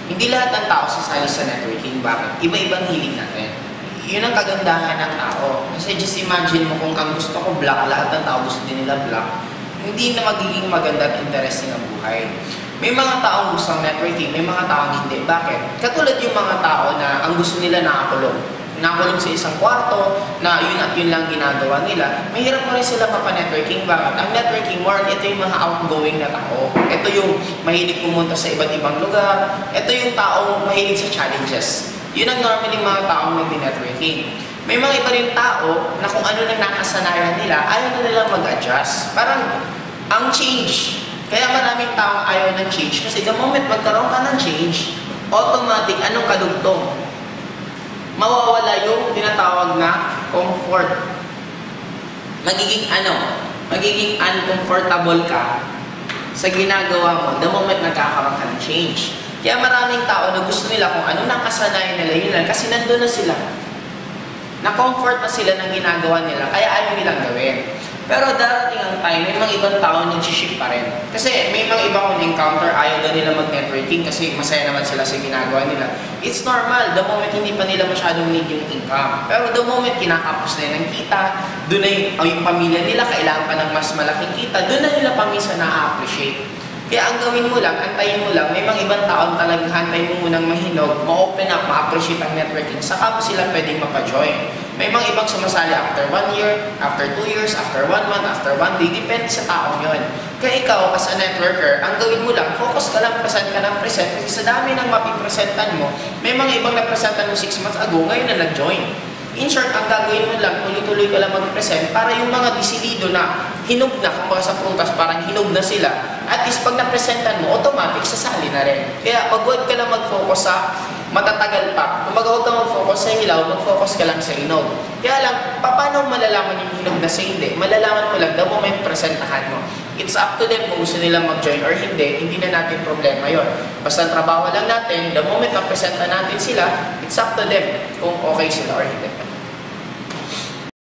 Hindi lahat ng tao sasali sa networking. Bakit? Iba-ibang hilig natin. Yun ang kagandahan ng tao. Kasi just imagine mo kung ang gusto ko black, lahat ng tao gusto din nila black, hindi na magiging maganda at interesting ang buhay. May mga taong gusto ng networking, may mga taong hindi. Bakit? Katulad yung mga tao na ang gusto nila nakakulong. Nakakulong sa isang kwarto, na yun at yun lang ginagawa nila. Mahirap mo rin sila mapa-networking. Bakit? Ang networking more, ito yung mga outgoing na tao. Ito yung mahilig pumunta sa iba't ibang lugar. Ito yung taong mahilig sa challenges. Yun ang normally mga taong mag-networking. May mga iba rin tao na kung ano nang nakasanayan nila, ayaw na nilang mag-adjust. Parang ang change. Kaya maraming taong ayaw ng change kasi the moment magkaroon ka ng change, automatic, anong kadugtong? Mawawala yung tinatawag na comfort. Magiging uncomfortable ka sa ginagawa mo the moment nagkakaroon ka ng change. Kaya maraming tao na gusto nila kung ano nakasanayan nila, yun lang, kasi nandun na sila. Na-comfort na sila ng ginagawa nila, kaya ayaw nilang gawin. Pero darating ang time, may mga ibang tao nag-shift pa rin. Kasi may mga iba kong encounter, ayaw na nila mag-networking kasi masaya naman sila sa ginagawa nila. It's normal, the moment hindi pa nila masyadong need yung income. Pero the moment kinakapos na ng kita, doon na yung pamilya nila, kailangan pa ng mas malaking kita, doon na nila paminsan na-appreciate. Kaya ang gawin mo lang, antayin mo lang, may mga ibang taon talagang hantayin mo munang mahinog, ma-open up, ma-appreciate ang networking, saka mo sila pwedeng mapa-join. May mga ibang sumasali after 1 year, after 2 years, after 1 month, after 1 day, depende sa taong yun. Kaya ikaw, as a networker, ang gawin mo lang, focus ka lang, present ka ng present, kasi sa dami ng mapipresentan mo, may mga ibang napresentan mo 6 months ago, ngayon na nag-join. In short, ang gagawin mo lang, tuloy-tuloy ka lang mag-present para yung mga disidido na hinog na, kumbaga sa prutas, parang hinog na sila, at least pag napresentan mo, automatic, sasali na rin. Kaya pag huwag ka lang mag-focus sa matatagal pa, kumbaga huwag ka mag-focus sa hilaw, mag-focus ka lang sa hinog. Kaya lang, paano malalaman yung hinog na sa hindi? Malalaman mo lang the moment presentahan mo. It's up to them kung gusto nila mag-join or hindi na natin problema yon. Basta trabaho lang natin, the moment na presenta natin sila, it's up to them kung okay sila or hindi.